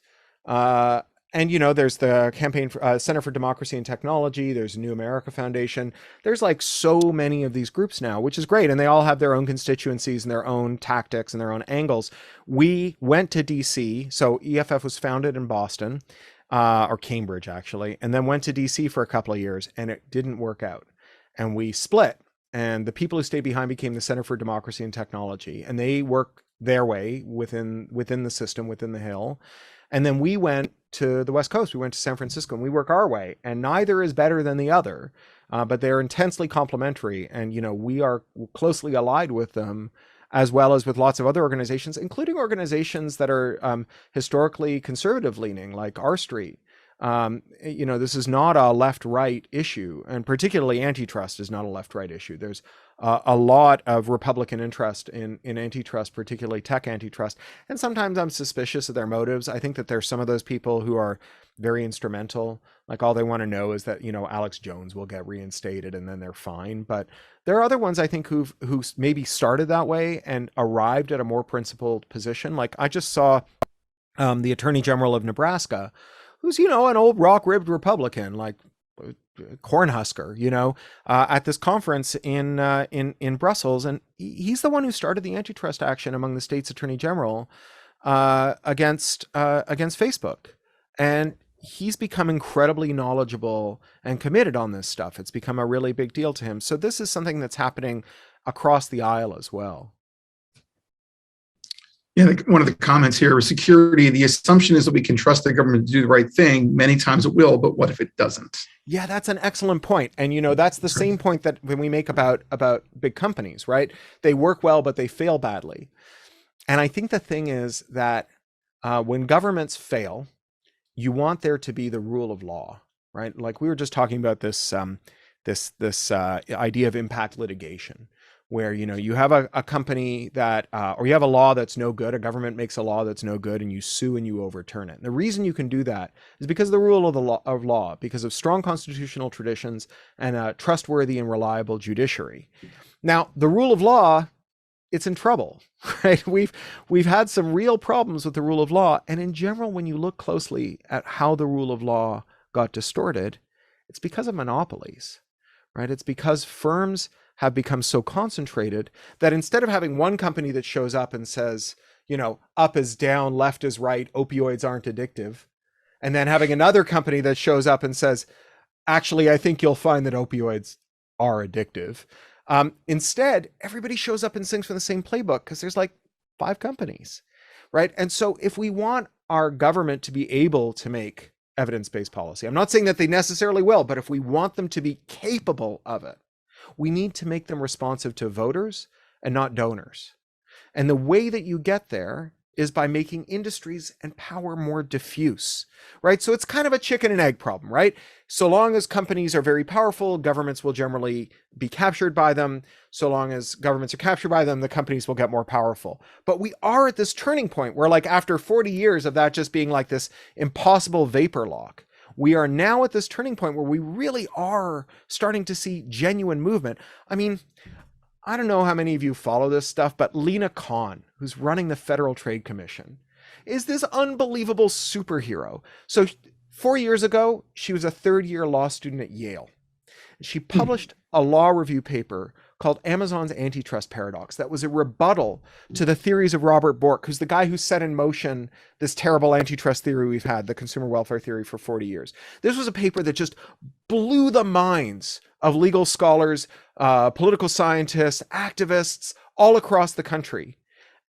And there's the campaign for Center for Democracy and Technology. There's New America Foundation. There's like so many of these groups now, which is great, and they all have their own constituencies and their own tactics and their own angles. We went to DC, so EFF was founded in Boston, or Cambridge actually, and then went to DC for a couple of years, and it didn't work out, and we split. And the people who stayed behind became the Center for Democracy and Technology, and they work their way within the system, within the Hill. And then we went to the West Coast. We went to San Francisco, and we work our way. And neither is better than the other, but they're intensely complementary. And we are closely allied with them, as well as with lots of other organizations, including organizations that are historically conservative leaning, like R Street. This is not a left-right issue, and particularly antitrust is not a left-right issue. There's a lot of Republican interest in antitrust, particularly tech antitrust. And sometimes I'm suspicious of their motives. I think that there's some of those people who are very instrumental. Like all they want to know is that, Alex Jones will get reinstated and then they're fine. But there are other ones I think who maybe started that way and arrived at a more principled position. Like I just saw the Attorney General of Nebraska, who's, an old rock-ribbed Republican, like Cornhusker, at this conference in Brussels, and he's the one who started the antitrust action among the state's attorney general against Facebook, and he's become incredibly knowledgeable and committed on this stuff. It's become a really big deal to him. So this is something that's happening across the aisle as well. Yeah, one of the comments here was security. The assumption is that we can trust the government to do the right thing. Many times it will, but what if it doesn't? Yeah, that's an excellent point. And, that's the same point that when we make about big companies, right? They work well, but they fail badly. And I think the thing is that when governments fail, you want there to be the rule of law, right? Like we were just talking about this idea of impact litigation, where you have a company that or you have a law that's no good, a government makes a law that's no good, and you sue and you overturn it. And the reason you can do that is because of the rule of law, because of strong constitutional traditions and a trustworthy and reliable judiciary. Now, the rule of law, it's in trouble, right? We've had some real problems with the rule of law, and in general, when you look closely at how the rule of law got distorted, it's because of monopolies, right? It's because firms have become so concentrated that instead of having one company that shows up and says, up is down, left is right, opioids aren't addictive, and then having another company that shows up and says, actually, I think you'll find that opioids are addictive. Instead, everybody shows up and sings from the same playbook because there's like 5 companies, right? And so if we want our government to be able to make evidence-based policy, I'm not saying that they necessarily will, but if we want them to be capable of it, we need to make them responsive to voters and not donors. And the way that you get there is by making industries and power more diffuse, right? So it's kind of a chicken and egg problem, right? So long as companies are very powerful, governments will generally be captured by them. So long as governments are captured by them, the companies will get more powerful. But we are at this turning point where, like, after 40 years of that just being like this impossible vapor lock, we are now at this turning point where we really are starting to see genuine movement. I mean, I don't know how many of you follow this stuff, but Lena Khan, who's running the Federal Trade Commission, is this unbelievable superhero. So 4 years ago, she was a third-year law student at Yale. She published a law review paper called Amazon's Antitrust Paradox that was a rebuttal to the theories of Robert Bork, who's the guy who set in motion this terrible antitrust theory we've had, the consumer welfare theory, for 40 years. This was a paper that just blew the minds of legal scholars, political scientists, activists all across the country.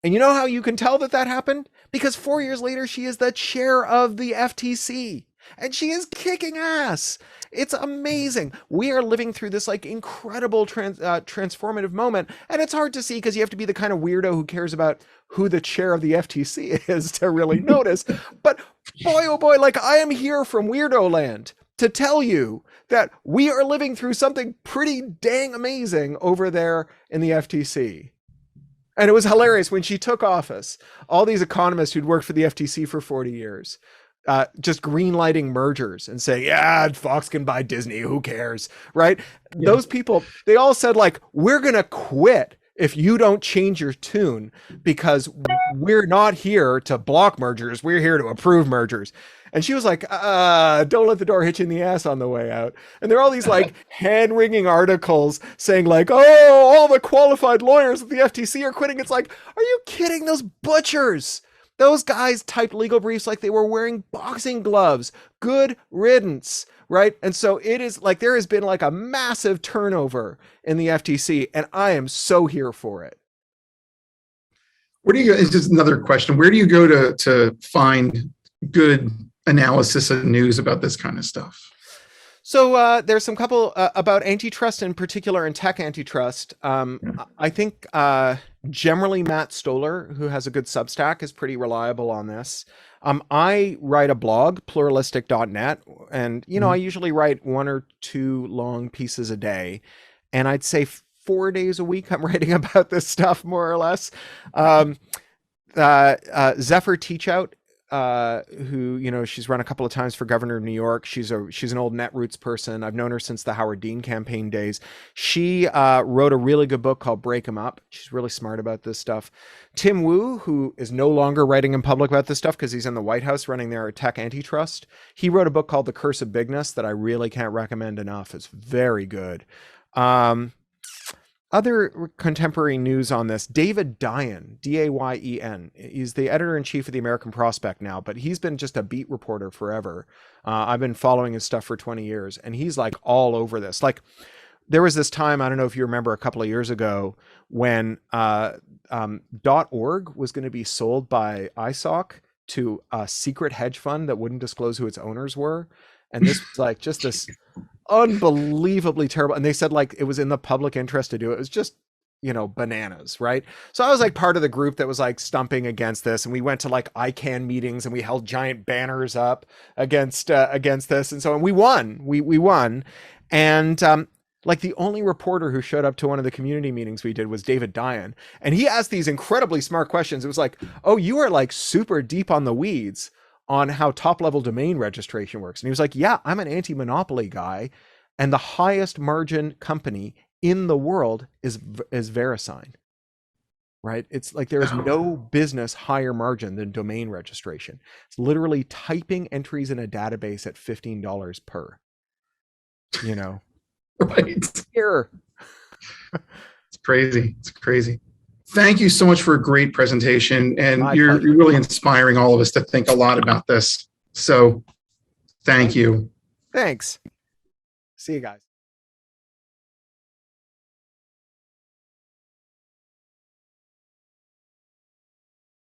And you know how you can tell that that happened? Because 4 years later, she is the chair of the FTC. And she is kicking ass. It's amazing. We are living through this like incredible transformative moment. And it's hard to see because you have to be the kind of weirdo who cares about who the chair of the FTC is to really notice. But boy, oh boy, like I am here from Weirdo Land to tell you that we are living through something pretty dang amazing over there in the FTC. And it was hilarious when she took office. All these economists who'd worked for the FTC for 40 years just green lighting mergers and saying, yeah, Fox can buy Disney, who cares, right? Yeah. Those people, they all said like, we're gonna quit if you don't change your tune, because we're not here to block mergers, we're here to approve mergers. And she was like, don't let the door hit you in the ass on the way out. And there are all these like hand-wringing articles saying like, oh, all the qualified lawyers at the FTC are quitting. It's like, are you kidding? Those butchers, those guys typed legal briefs like they were wearing boxing gloves. Good riddance, right? And so it is like there has been like a massive turnover in the FTC, and I am so here for it. Where do you go? It's just another question. Where do you go to find good analysis and news about this kind of stuff? So there's some couple about antitrust in particular and tech antitrust. I think generally Matt Stoller, who has a good Substack, is pretty reliable on this. I write a blog, pluralistic.net, and I usually write 1 or 2 long pieces a day, and I'd say 4 days a week I'm writing about this stuff, more or less. Zephyr Teachout, who she's run a couple of times for governor of New York. She's an old Netroots person. I've known her since the Howard Dean campaign days. She wrote a really good book called Break 'Em Up. She's really smart about this stuff. Tim Wu, who is no longer writing in public about this stuff because he's in the White House running their tech antitrust, he wrote a book called The Curse of Bigness that I really can't recommend enough. It's very good. Other contemporary news on this, David Dayen, Dayen, he's the editor-in-chief of the American Prospect now, but he's been just a beat reporter forever. I've been following his stuff for 20 years, and he's like all over this. Like, there was this time, I don't know if you remember, a couple of years ago when .org was going to be sold by ISOC to a secret hedge fund that wouldn't disclose who its owners were. And this was like just this unbelievably terrible. And they said like it was in the public interest to do it. It was just, bananas, right? So I was like part of the group that was like stumping against this. And we went to like ICANN meetings and we held giant banners up against this. And so, and we won, we won. And, like the only reporter who showed up to one of the community meetings we did was David Dayen. And he asked these incredibly smart questions. It was like, oh, you are like super deep on the weeds on how top-level domain registration works. And he was like, yeah, I'm an anti-monopoly guy, and the highest margin company in the world is VeriSign, right? It's like there is no business higher margin than domain registration. It's literally typing entries in a database at $15 per, Right. Here. It's crazy. It's crazy. Thank you so much for a great presentation. And you're pleasure. really inspiring all of us to think a lot about this. So thank you. Thanks. See you guys.